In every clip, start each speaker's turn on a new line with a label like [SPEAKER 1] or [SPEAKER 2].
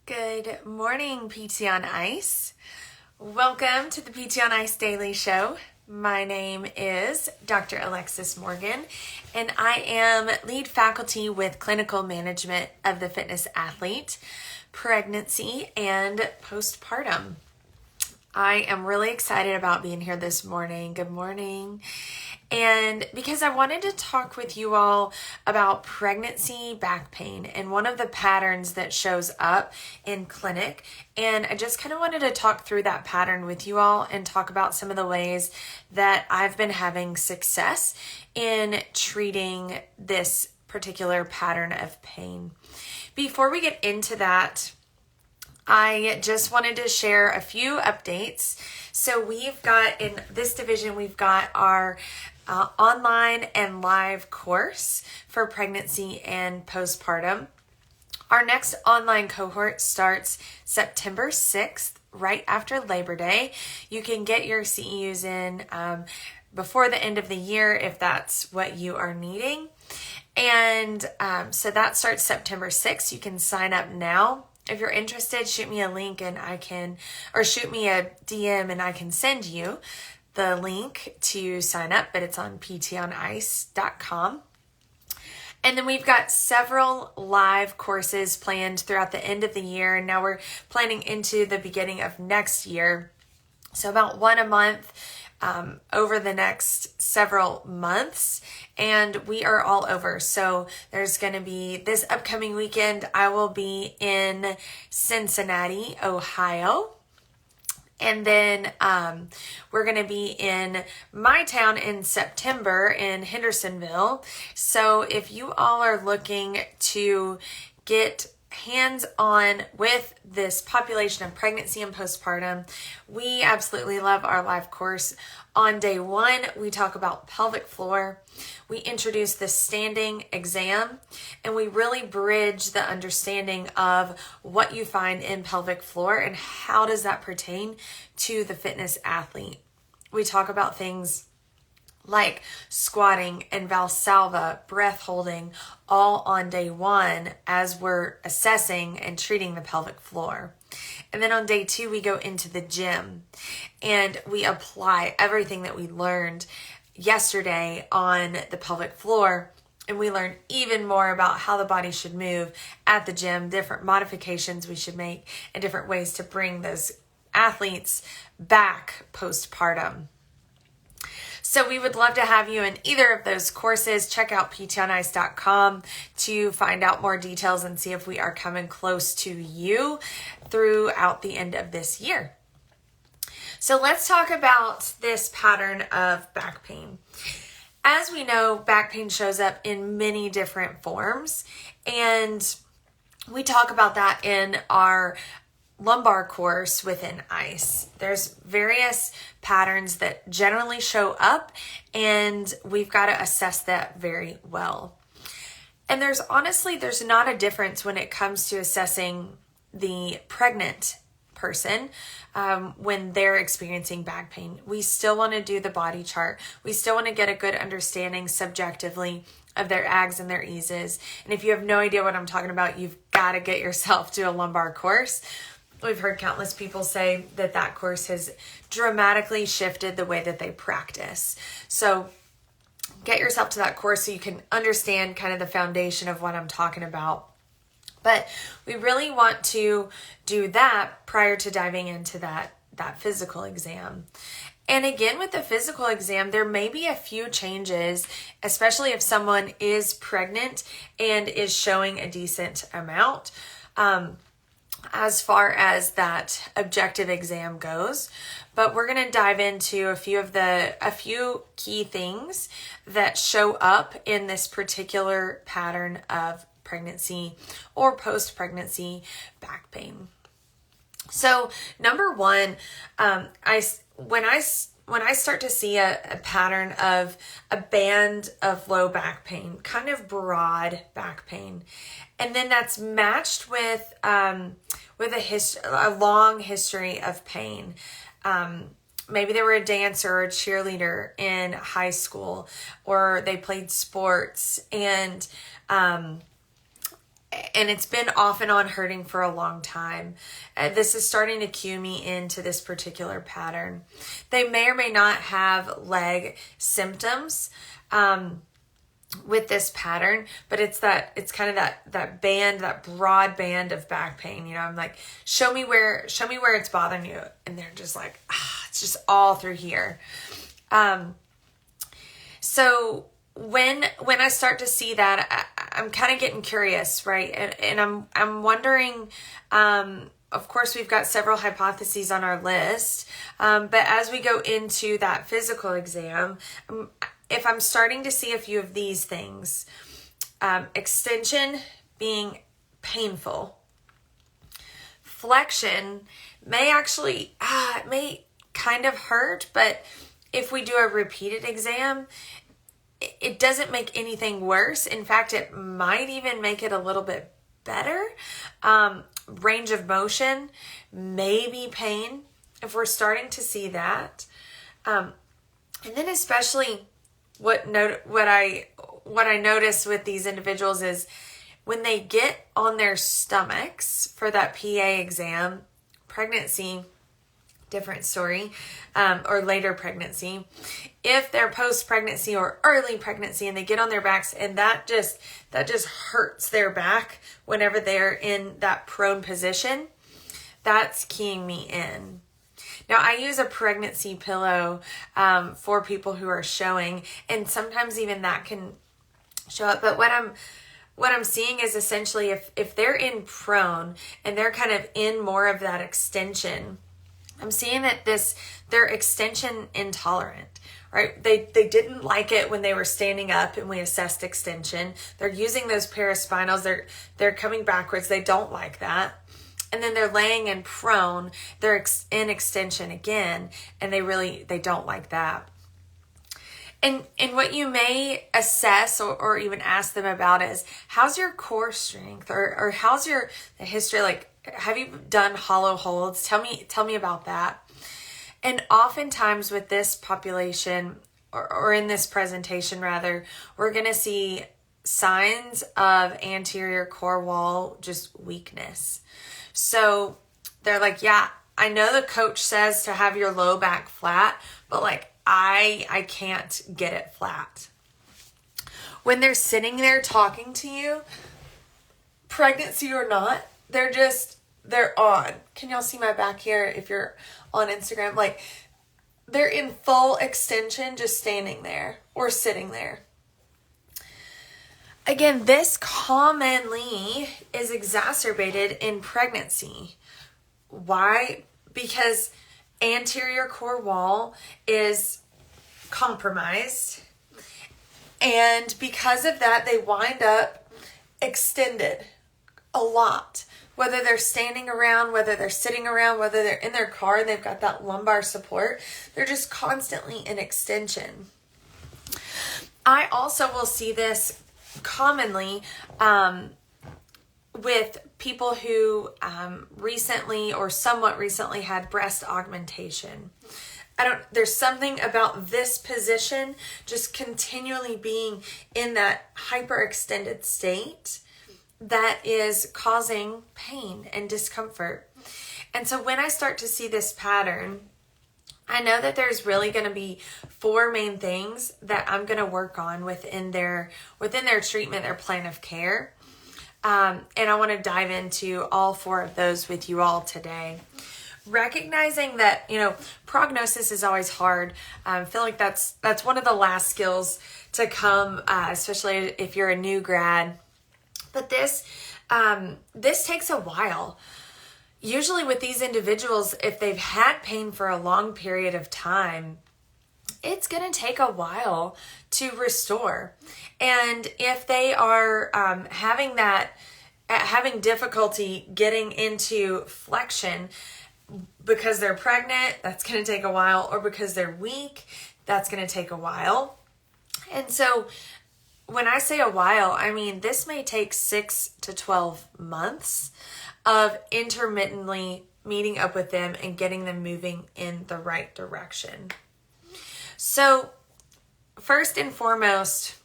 [SPEAKER 1] Good morning, PT on Ice. Welcome to the PT on Ice Daily Show. My name is Dr. Alexis Morgan, and I am lead faculty with clinical management of the fitness athlete, pregnancy, and postpartum. I am really excited about being here this morning. Good morning. And because I wanted to talk with you all about pregnancy back pain and one of the patterns that shows up in clinic. And I just kind of wanted to talk through that pattern with you all and talk about some of the ways that I've been having success in treating this particular pattern of pain. Before we get into that, I just wanted to share a few updates. So we've got in this division, we've got our online and live course for pregnancy and postpartum. Our next online cohort starts September 6th, right after Labor Day. You can get your CEUs in before the end of the year if that's what you are needing. And so that starts September 6th. You can sign up now. If you're interested, shoot me a link and shoot me a DM and I can send you the link to sign up, but it's on ptonice.com. And then we've got several live courses planned throughout the end of the year. And now we're planning into the beginning of next year. So about one a month over the next several months. And we are all over. So there's going to be this upcoming weekend, I will be in Cincinnati, Ohio. And then we're going to be in my town in September in Hendersonville. So if you all are looking to get hands-on with this population of pregnancy and postpartum, we absolutely love our live course. On day one, we talk about pelvic floor. We introduce the standing exam, and we really bridge the understanding of what you find in pelvic floor and how does that pertain to the fitness athlete. We talk about things like squatting and Valsalva, breath holding, all on day one as we're assessing and treating the pelvic floor. And then on day two, we go into the gym and we apply everything that we learned yesterday on the pelvic floor. And we learn even more about how the body should move at the gym, different modifications we should make, and different ways to bring those athletes back postpartum. So we would love to have you in either of those courses. Check out ptonice.com to find out more details and see if we are coming close to you throughout the end of this year. So let's talk about this pattern of back pain. As we know, back pain shows up in many different forms, and we talk about that in our lumbar course within ICE. There's various patterns that generally show up, and we've got to assess that very well. And there's not a difference when it comes to assessing the pregnant person when they're experiencing back pain. We still want to do the body chart. We still want to get a good understanding subjectively of their ags and their eases. And if you have no idea what I'm talking about, you've got to get yourself to a lumbar course. We've heard countless people say that course has dramatically shifted the way that they practice. So get yourself to that course so you can understand kind of the foundation of what I'm talking about. But we really want to do that prior to diving into that physical exam. And again, with the physical exam, there may be a few changes, especially if someone is pregnant and is showing a decent amount. As far as that objective exam goes, but we're going to dive into a few key things that show up in this particular pattern of pregnancy or post-pregnancy back pain. So number one, when I start to see a pattern of a band of low back pain, kind of broad back pain, and then that's matched with a long history of pain. Maybe they were a dancer or a cheerleader in high school, or they played sports, and and it's been off and on hurting for a long time. This is starting to cue me into this particular pattern. They may or may not have leg symptoms with this pattern, but it's kind of that band, that broad band of back pain. I'm like, show me where it's bothering you. And they're just like, it's just all through here. So when I start to see that, I'm kind of getting curious, right? And I'm wondering, of course, we've got several hypotheses on our list, but as we go into that physical exam, if I'm starting to see a few of these things, extension being painful, flexion may actually, it may kind of hurt, but if we do a repeated exam, it doesn't make anything worse. In fact, it might even make it a little bit better. Range of motion, maybe pain, if we're starting to see that. And then especially what I notice with these individuals is when they get on their stomachs for that PA exam, pregnancy, different story, or later pregnancy. If they're post-pregnancy or early pregnancy and they get on their backs and that just hurts their back whenever they're in that prone position, that's keying me in. Now, I use a pregnancy pillow for people who are showing, and sometimes even that can show up. But what I'm seeing is essentially if they're in prone and they're kind of in more of that extension, I'm seeing that they're extension intolerant, right? They didn't like it when they were standing up and we assessed extension. They're using those paraspinals. They're coming backwards. They don't like that. And then they're laying in prone. They're in extension again, and they don't like that. And what you may assess or even ask them about is, how's your core strength, or how's the history? Like, have you done hollow holds? Tell me about that. And oftentimes with this population, or in this presentation rather, we're going to see signs of anterior core wall just weakness. So they're like, yeah, I know the coach says to have your low back flat, but like I can't get it flat. When they're sitting there talking to you, pregnancy or not, they're on. Can y'all see my back here if you're on Instagram? Like, they're in full extension, just standing there or sitting there. Again, this commonly is exacerbated in pregnancy. Why? Because anterior core wall is compromised. And because of that, they wind up extended a lot. Whether they're standing around, whether they're sitting around, whether they're in their car and they've got that lumbar support, they're just constantly in extension. I also will see this commonly with people who recently or somewhat recently had breast augmentation. There's something about this position just continually being in that hyperextended state that is causing pain and discomfort. And so when I start to see this pattern, I know that there's really going to be 4 main things that I'm going to work on within their treatment, their plan of care. And I want to dive into all 4 of those with you all today. Recognizing that, prognosis is always hard. I feel like that's one of the last skills to come, especially if you're a new grad. But this takes a while. Usually with these individuals, if they've had pain for a long period of time, it's going to take a while to restore. And if they are having difficulty getting into flexion because they're pregnant, that's going to take a while, or because they're weak, that's going to take a while. And so when I say a while, I mean this may take 6 to 12 months of intermittently meeting up with them and getting them moving in the right direction. So first and foremost,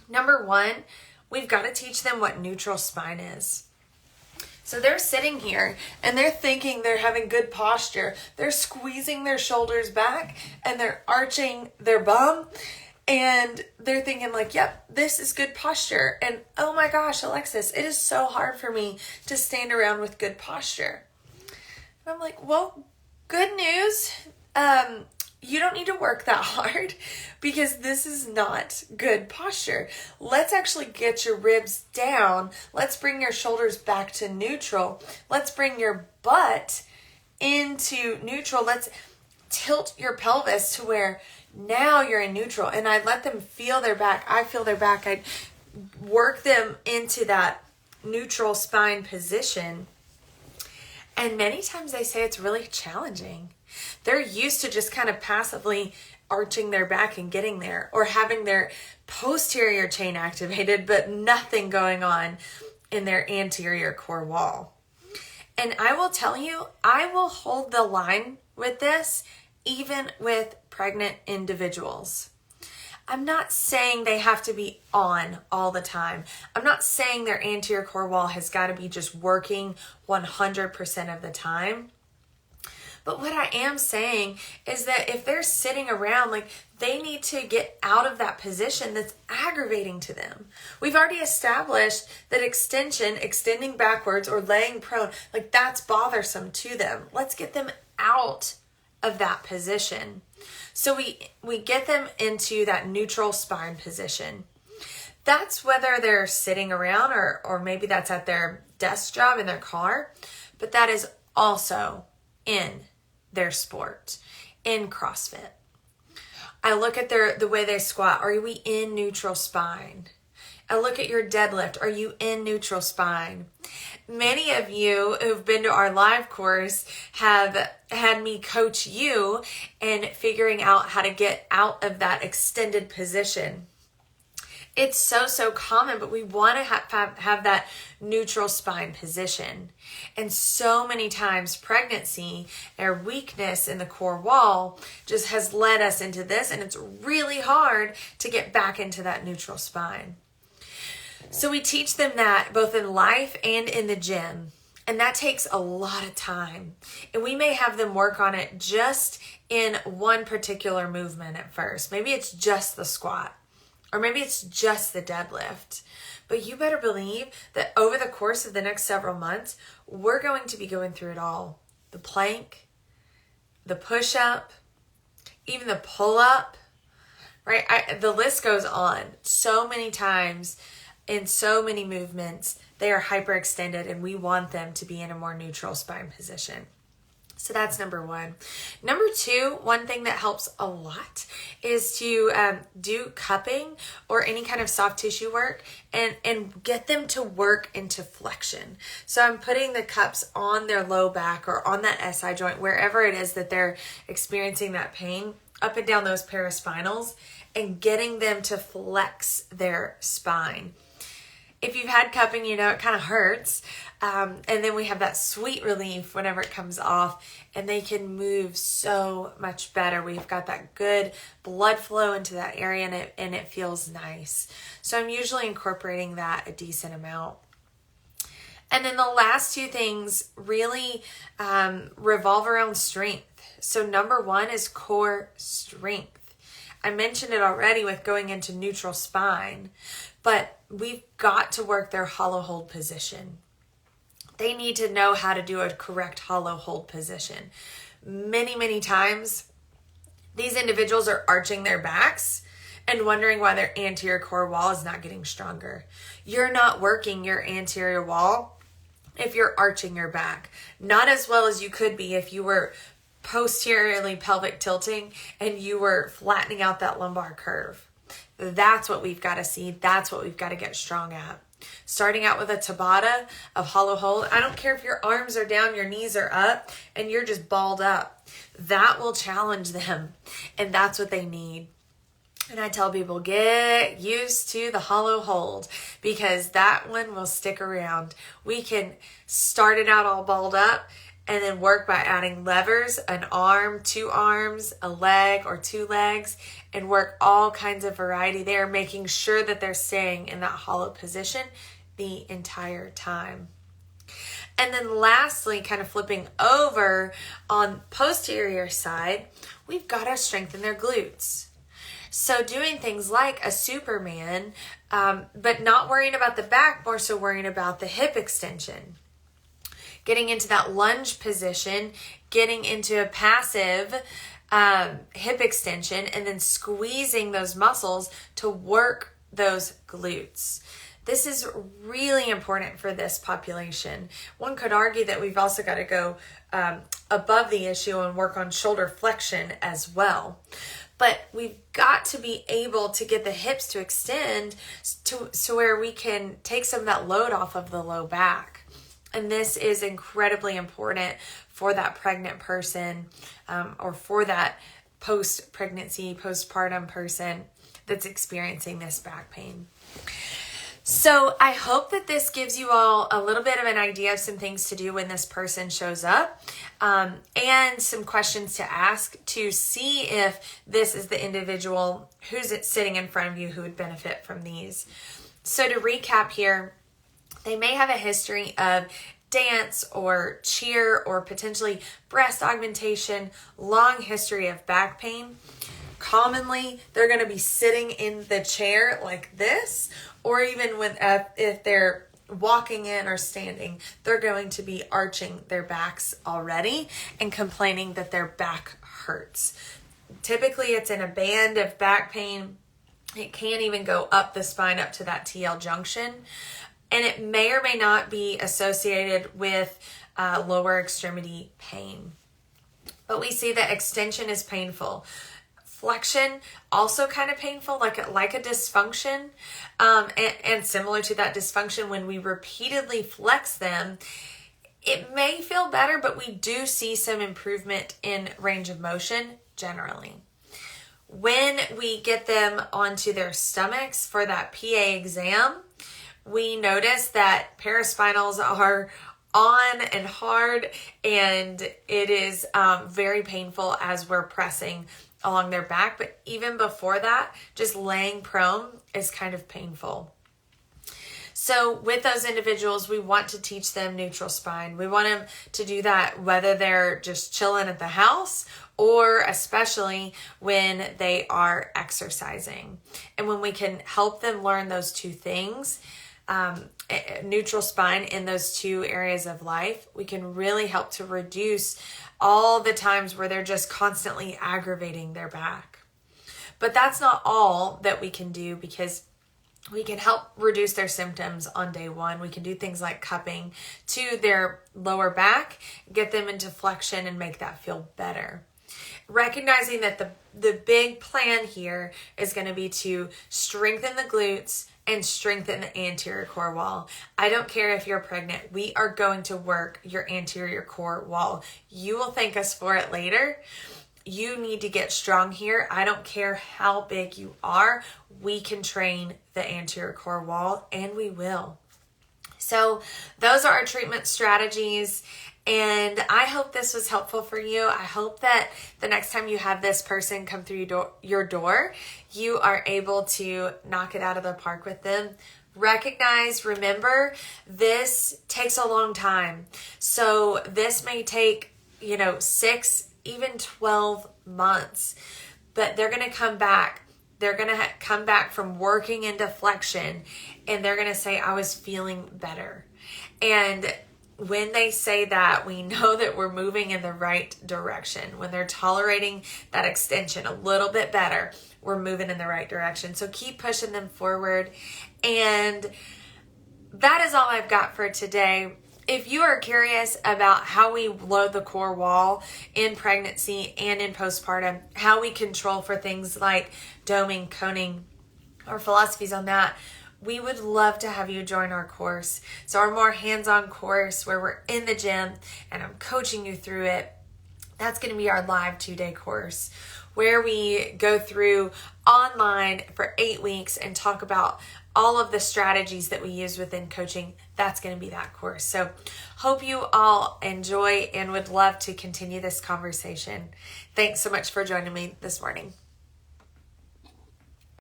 [SPEAKER 1] number 1, we've got to teach them what neutral spine is. So they're sitting here and they're thinking they're having good posture. They're squeezing their shoulders back and they're arching their bum. And they're thinking like, yep, this is good posture. And oh my gosh, Alexis, it is so hard for me to stand around with good posture. And I'm like, well, good news. You don't need to work that hard because this is not good posture. Let's actually get your ribs down. Let's bring your shoulders back to neutral. Let's bring your butt into neutral. Let's tilt your pelvis to where now you're in neutral. And I let them feel their back. I feel their back. I work them into that neutral spine position. And many times they say it's really challenging. They're used to just kind of passively arching their back and getting there, or having their posterior chain activated, but nothing going on in their anterior core wall. And I will tell you, I will hold the line with this, even with pregnant individuals. I'm not saying they have to be on all the time. I'm not saying their anterior core wall has got to be just working 100% of the time. But what I am saying is that if they're sitting around, like, they need to get out of that position that's aggravating to them. We've already established that extending backwards or laying prone, like, that's bothersome to them. Let's get them out of that position. So we get them into that neutral spine position. That's whether they're sitting around or maybe that's at their desk job in their car, but that is also in their sport, in CrossFit. I look at the way they squat. Are we in neutral spine? I look at your deadlift. Are you in neutral spine? Many of you who've been to our live course have had me coach you in figuring out how to get out of that extended position. It's so common, but we want to have that neutral spine position. And so many times pregnancy or weakness in the core wall just has led us into this, and it's really hard to get back into that neutral spine. So we teach them that both in life and in the gym. And that takes a lot of time. And we may have them work on it just in one particular movement at first. Maybe it's just the squat. Or maybe it's just the deadlift. But you better believe that over the course of the next several months, we're going to be going through it all. The plank, the push-up, even the pull-up, right? The list goes on. So many times in so many movements, they are hyperextended, and we want them to be in a more neutral spine position. So that's number one. Number two, one thing that helps a lot is to do cupping or any kind of soft tissue work and get them to work into flexion. So I'm putting the cups on their low back or on that SI joint, wherever it is that they're experiencing that pain, up and down those paraspinals, and getting them to flex their spine. If you've had cupping, you know it kind of hurts. And then we have that sweet relief whenever it comes off, and they can move so much better. We've got that good blood flow into that area, and it feels nice. So I'm usually incorporating that a decent amount. And then the last two things really revolve around strength. So number one is core strength. I mentioned it already with going into neutral spine, but we've got to work their hollow hold position. They need to know how to do a correct hollow hold position. Many times, these individuals are arching their backs and wondering why their anterior core wall is not getting stronger. You're not working your anterior wall if you're arching your back. Not as well as you could be if you were posteriorly pelvic tilting and you were flattening out that lumbar curve. That's what we've got to see. That's what we've got to get strong at. Starting out with a Tabata of hollow hold. I don't care if your arms are down, your knees are up, and you're just balled up. That will challenge them, and that's what they need. And I tell people, get used to the hollow hold, because that one will stick around. We can start it out all balled up, and then work by adding levers, an arm, 2 arms, a leg or 2 legs, and work all kinds of variety there, making sure that they're staying in that hollow position the entire time. And then lastly, kind of flipping over on posterior side, we've got to strengthen their glutes. So doing things like a Superman, but not worrying about the back, more so worrying about the hip extension. Getting into that lunge position, getting into a passive hip extension, and then squeezing those muscles to work those glutes. This is really important for this population. One could argue that we've also got to go above the issue and work on shoulder flexion as well. But we've got to be able to get the hips to extend to where we can take some of that load off of the low back. And this is incredibly important for that pregnant person or for that post-pregnancy, postpartum person that's experiencing this back pain. So I hope that this gives you all a little bit of an idea of some things to do when this person shows up, and some questions to ask to see if this is the individual who's sitting in front of you who would benefit from these. So to recap here, they may have a history of dance or cheer or potentially breast augmentation, long history of back pain. Commonly, they're going to be sitting in the chair like this, or even if they're walking in or standing, they're going to be arching their backs already and complaining that their back hurts. Typically, it's in a band of back pain. It can even go up the spine up to that TL junction, and it may or may not be associated with lower extremity pain. But we see that extension is painful. Flexion, also kind of painful, like a dysfunction, and similar to that dysfunction, when we repeatedly flex them, it may feel better, but we do see some improvement in range of motion generally. When we get them onto their stomachs for that PA exam, we notice that paraspinals are on and hard, and it is very painful as we're pressing along their back. But even before that, just laying prone is kind of painful. So with those individuals, we want to teach them neutral spine. We want them to do that whether they're just chilling at the house or especially when they are exercising. And when we can help them learn those two things, neutral spine in those two areas of life, we can really help to reduce all the times where they're just constantly aggravating their back. But that's not all that we can do, because we can help reduce their symptoms on day one. We can do things like cupping to their lower back, get them into flexion and make that feel better. Recognizing that the big plan here is going to be to strengthen the glutes and strengthen the anterior core wall. I don't care if you're pregnant. We are going to work your anterior core wall. You will thank us for it later. You need to get strong here. I don't care how big you are. We can train the anterior core wall, and we will. So those are our treatment strategies. And I hope this was helpful for you. I hope that the next time you have this person come through your door, you are able to knock it out of the park with them. Remember, this takes a long time. So this may take, 6, even 12 months, but they're going to come back. They're going to come back from working into flexion, and they're going to say, I was feeling better. And when they say that, we know that we're moving in the right direction. When they're tolerating that extension a little bit better, we're moving in the right direction. So keep pushing them forward. And that is all I've got for today. If you are curious about how we load the core wall in pregnancy and in postpartum, how we control for things like doming, coning, or philosophies on that, we would love to have you join our course. So our more hands-on course where we're in the gym and I'm coaching you through it, that's going to be our live 2-day course. where we go through online for 8 weeks and talk about all of the strategies that we use within coaching. That's going to be that course. So hope you all enjoy and would love to continue this conversation. Thanks so much for joining me this morning.